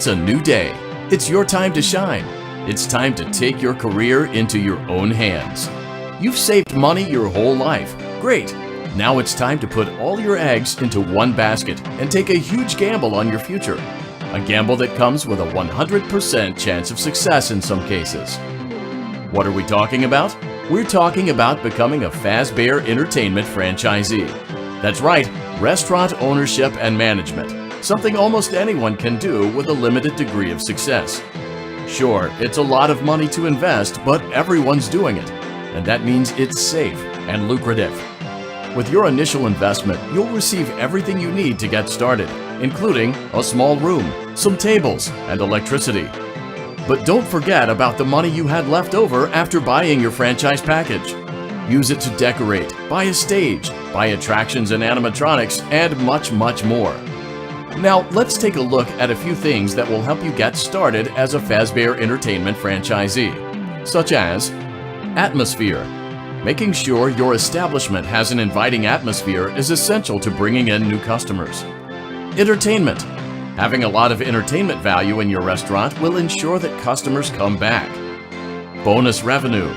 It's a new day. It's your time to shine. It's time to take your career into your own hands. You've saved money your whole life. Great. Now it's time to put all your eggs into one basket and take a huge gamble on your future. A gamble that comes with a 100% chance of success in some cases. What are we talking about? We're talking about becoming a Fazbear Entertainment franchisee. That's right, restaurant ownership and management. Something almost anyone can do with a limited degree of success. Sure, it's a lot of money to invest, but everyone's doing it. And that means it's safe and lucrative. With your initial investment, you'll receive everything you need to get started, including a small room, some tables, and electricity. But don't forget about the money you had left over after buying your franchise package. Use it to decorate, buy a stage, buy attractions and animatronics, and much, much more. Now, let's take a look at a few things that will help you get started as a Fazbear Entertainment franchisee, such as atmosphere. Making sure your establishment has an inviting atmosphere is essential to bringing in new customers. Entertainment. Having a lot of entertainment value in your restaurant will ensure that customers come back. Bonus revenue.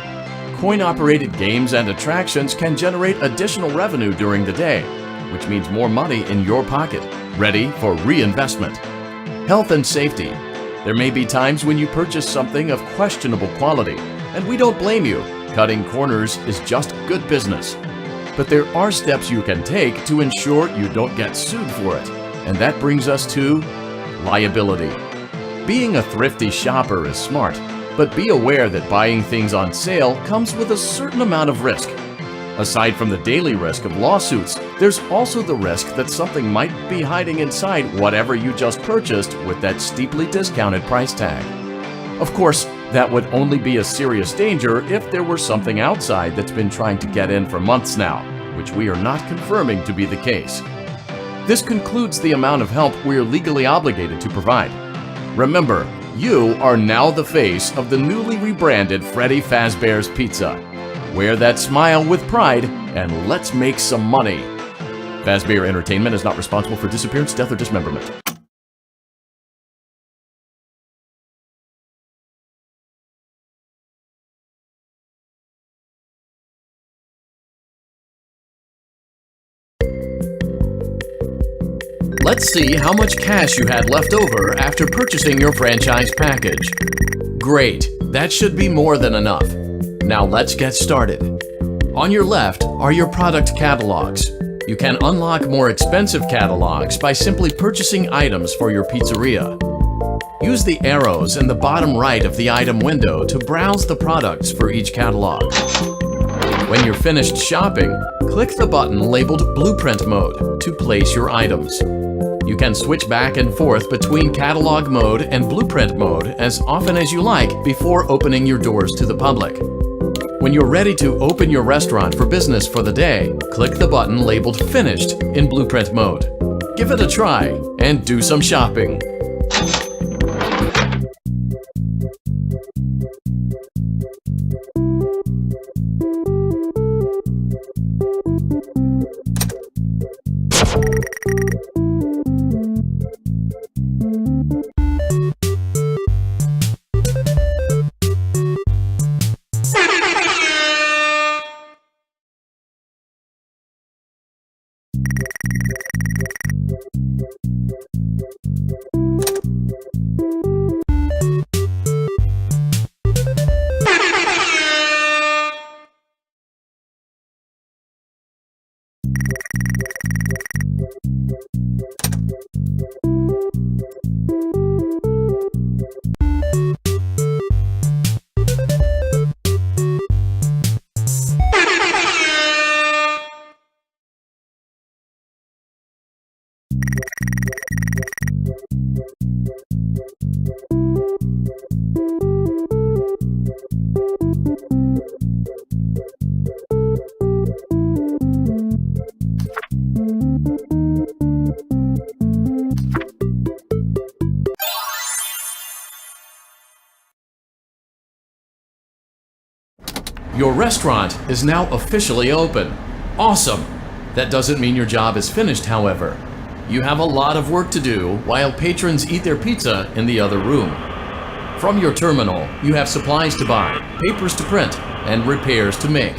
Coin-operated games and attractions can generate additional revenue during the day, which means more money in your pocket, ready for reinvestment. Health and safety. There may be times when you purchase something of questionable quality, and we don't blame you. Cutting corners is just good business. But there are steps you can take to ensure you don't get sued for it. And that brings us to liability. Being a thrifty shopper is smart, but be aware that buying things on sale comes with a certain amount of risk. Aside from the daily risk of lawsuits, there's also the risk that something might be hiding inside whatever you just purchased with that steeply discounted price tag. Of course, that would only be a serious danger if there were something outside that's been trying to get in for months now, which we are not confirming to be the case. This concludes the amount of help we are legally obligated to provide. Remember, you are now the face of the newly rebranded Freddy Fazbear's Pizza. Wear that smile with pride and let's make some money. Fazbear Entertainment is not responsible for disappearance, death, or dismemberment. Let's see how much cash you had left over after purchasing your franchise package. Great, that should be more than enough. Now let's get started. On your left are your product catalogs. You can unlock more expensive catalogs by simply purchasing items for your pizzeria. Use the arrows in the bottom right of the item window to browse the products for each catalog. When you're finished shopping, click the button labeled Blueprint Mode to place your items. You can switch back and forth between Catalog Mode and Blueprint Mode as often as you like before opening your doors to the public. When you're ready to open your restaurant for business for the day, click the button labeled Finished in Blueprint Mode. Give it a try and do some shopping. Your restaurant is now officially open. Awesome! That doesn't mean your job is finished, however. You have a lot of work to do while patrons eat their pizza in the other room. From your terminal, you have supplies to buy, papers to print, and repairs to make.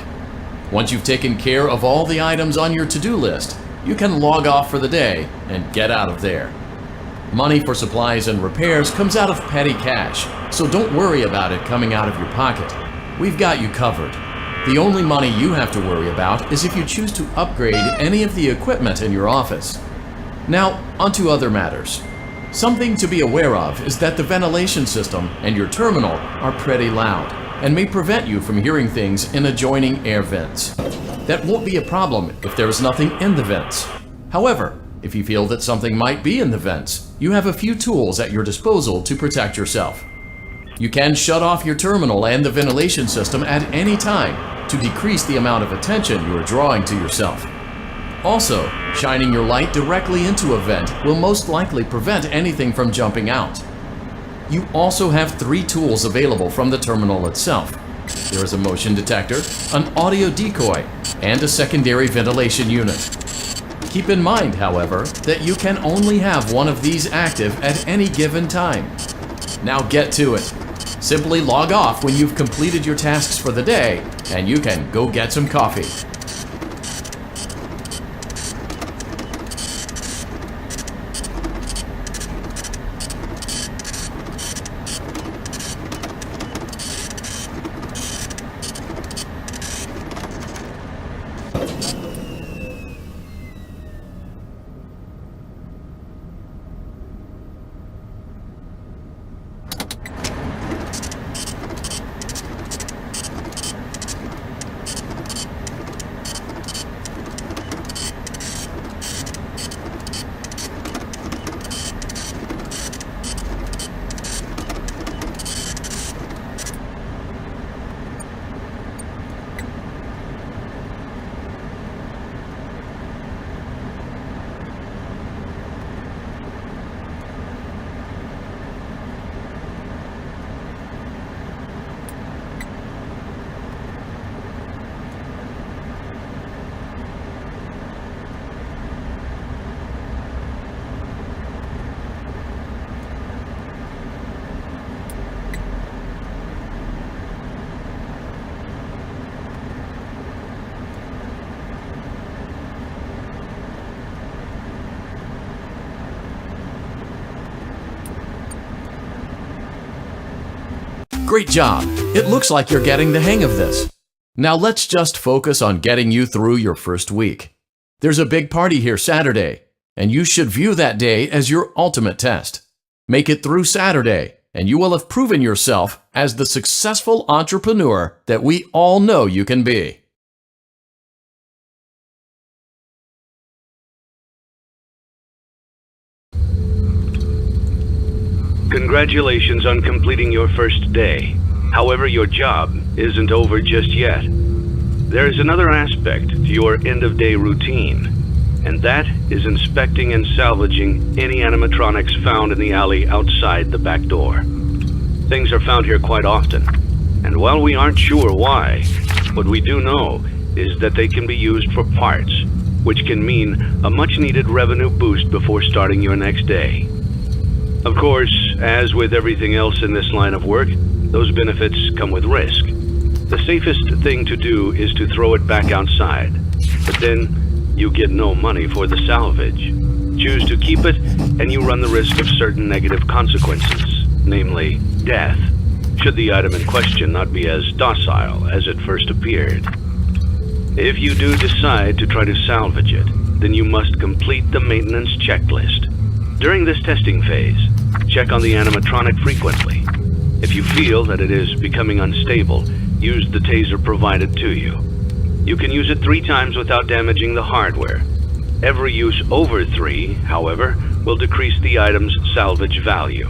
Once you've taken care of all the items on your to-do list, you can log off for the day and get out of there. Money for supplies and repairs comes out of petty cash, so don't worry about it coming out of your pocket. We've got you covered. The only money you have to worry about is if you choose to upgrade any of the equipment in your office. Now, onto other matters. Something to be aware of is that the ventilation system and your terminal are pretty loud and may prevent you from hearing things in adjoining air vents. That won't be a problem if there is nothing in the vents. However, if you feel that something might be in the vents, you have a few tools at your disposal to protect yourself. You can shut off your terminal and the ventilation system at any time to decrease the amount of attention you are drawing to yourself. Also, shining your light directly into a vent will most likely prevent anything from jumping out. You also have 3 tools available from the terminal itself. There is a motion detector, an audio decoy, and a secondary ventilation unit. Keep in mind, however, that you can only have one of these active at any given time. Now get to it. Simply log off when you've completed your tasks for the day, and you can go get some coffee. Great job! It looks like you're getting the hang of this. Now let's just focus on getting you through your first week. There's a big party here Saturday, and you should view that day as your ultimate test. Make it through Saturday, and you will have proven yourself as the successful entrepreneur that we all know you can be. Congratulations on completing your first day. However, your job isn't over just yet. There is another aspect to your end-of-day routine, and that is inspecting and salvaging any animatronics found in the alley outside the back door. Things are found here quite often, and while we aren't sure why, what we do know is that they can be used for parts, which can mean a much-needed revenue boost before starting your next day. Of course, as with everything else in this line of work, those benefits come with risk. The safest thing to do is to throw it back outside, but then you get no money for the salvage. Choose to keep it, and you run the risk of certain negative consequences, namely death, should the item in question not be as docile as it first appeared. If you do decide to try to salvage it, then you must complete the maintenance checklist. During this testing phase, check on the animatronic frequently. If you feel that it is becoming unstable, use the taser provided to you. You can use it 3 times without damaging the hardware. Every use over 3, however, will decrease the item's salvage value.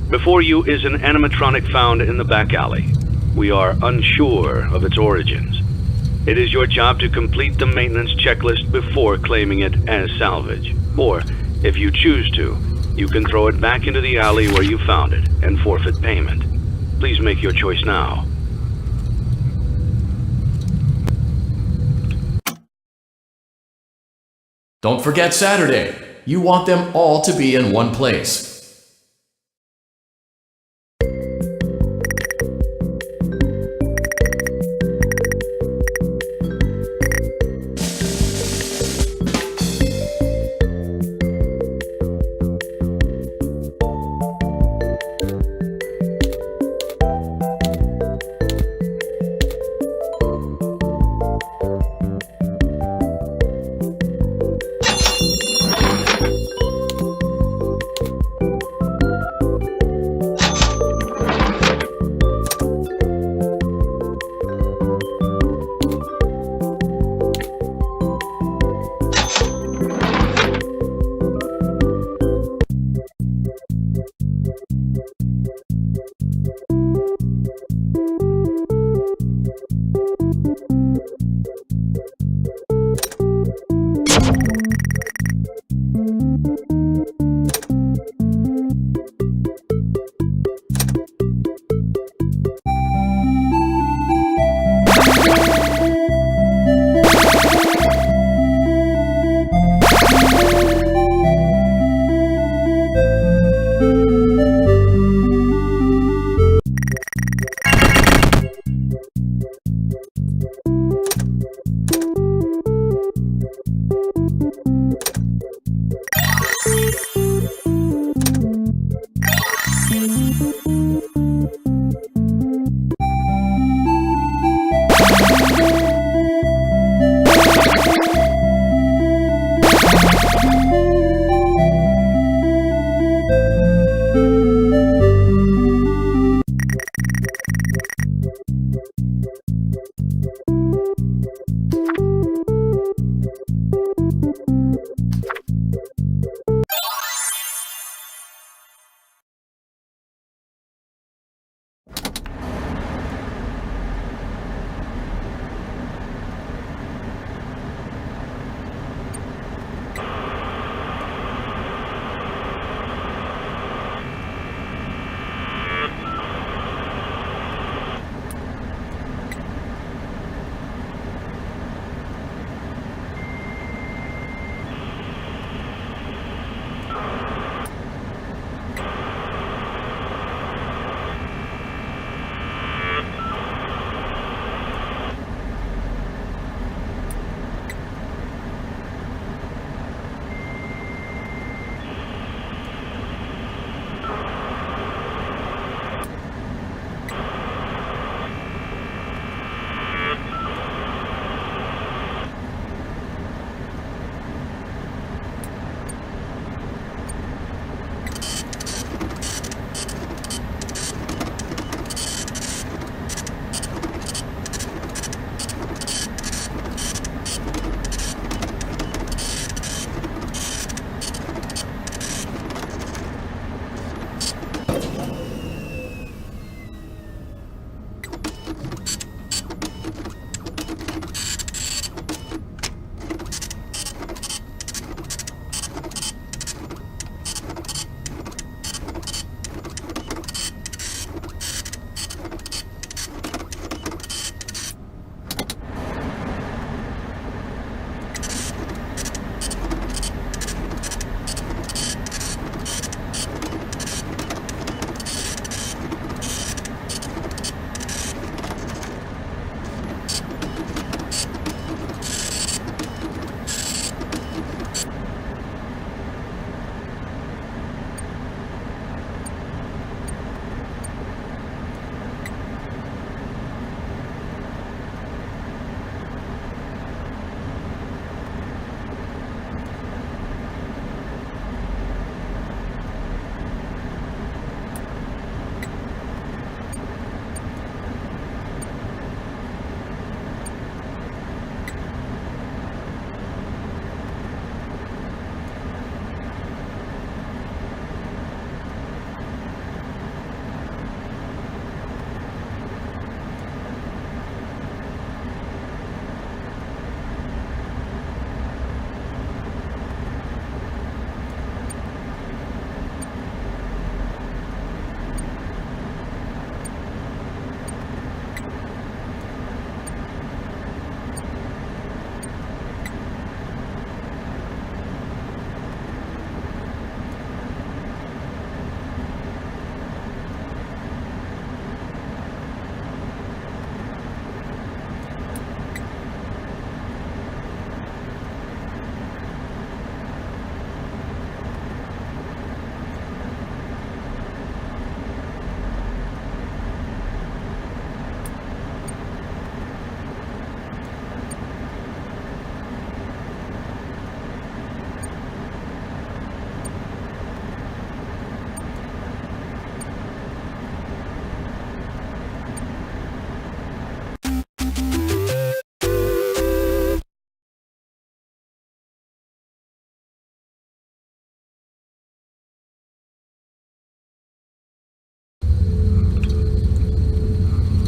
Before you is an animatronic found in the back alley. We are unsure of its origins. It is your job to complete the maintenance checklist before claiming it as salvage. Or, if you choose to, you can throw it back into the alley where you found it and forfeit payment. Please make your choice now. Don't forget Saturday. You want them all to be in one place.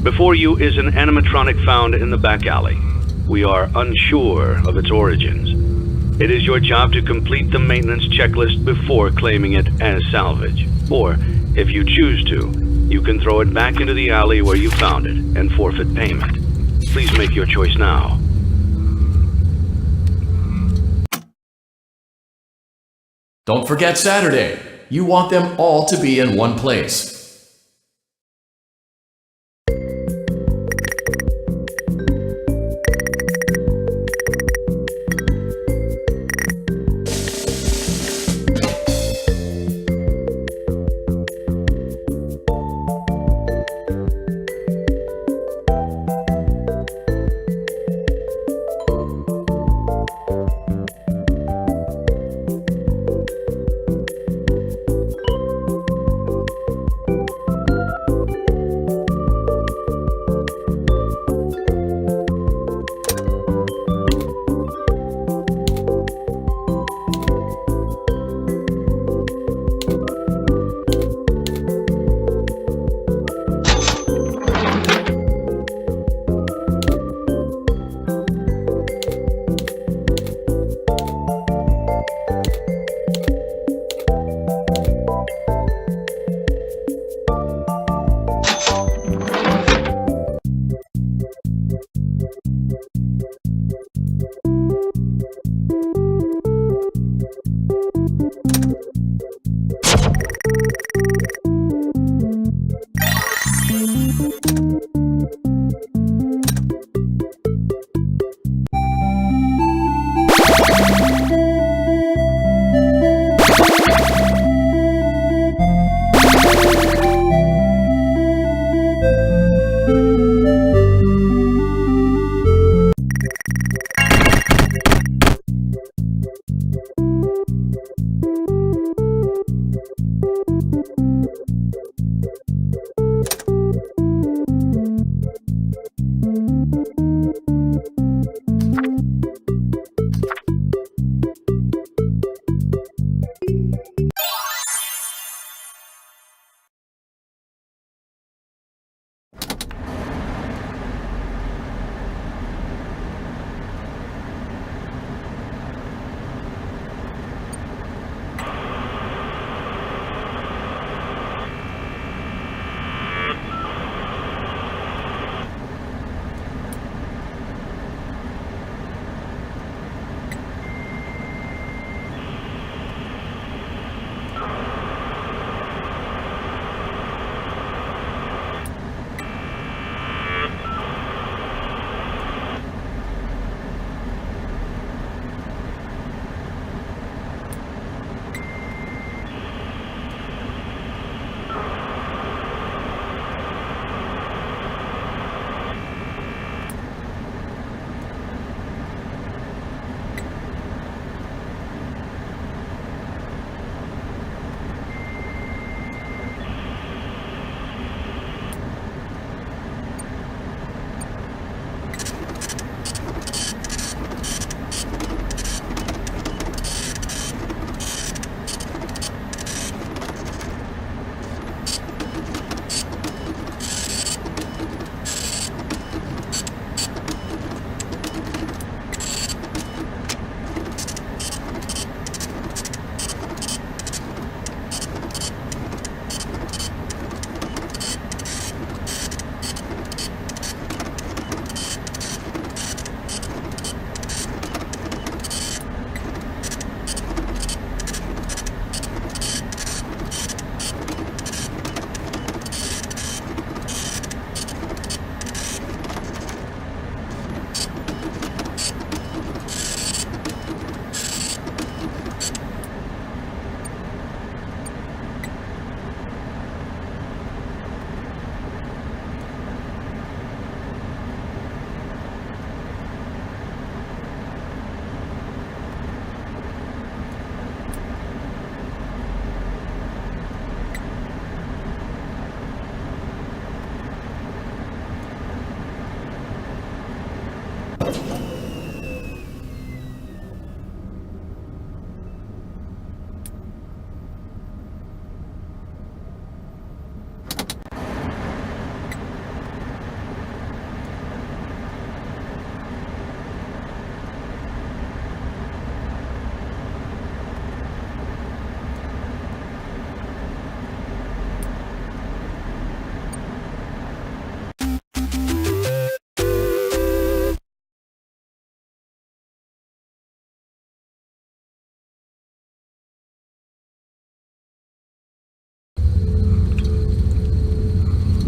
Before you is an animatronic found in the back alley. We are unsure of its origins. It is your job to complete the maintenance checklist before claiming it as salvage. Or, if you choose to, you can throw it back into the alley where you found it and forfeit payment. Please make your choice now. Don't forget Saturday. You want them all to be in one place.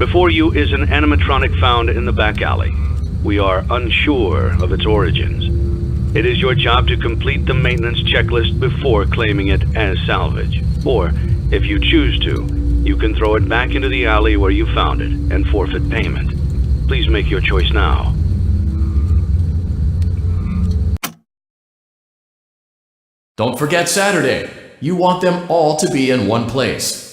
Before you is an animatronic found in the back alley. We are unsure of its origins. It is your job to complete the maintenance checklist before claiming it as salvage. Or, if you choose to, you can throw it back into the alley where you found it and forfeit payment. Please make your choice now. Don't forget Saturday. You want them all to be in one place.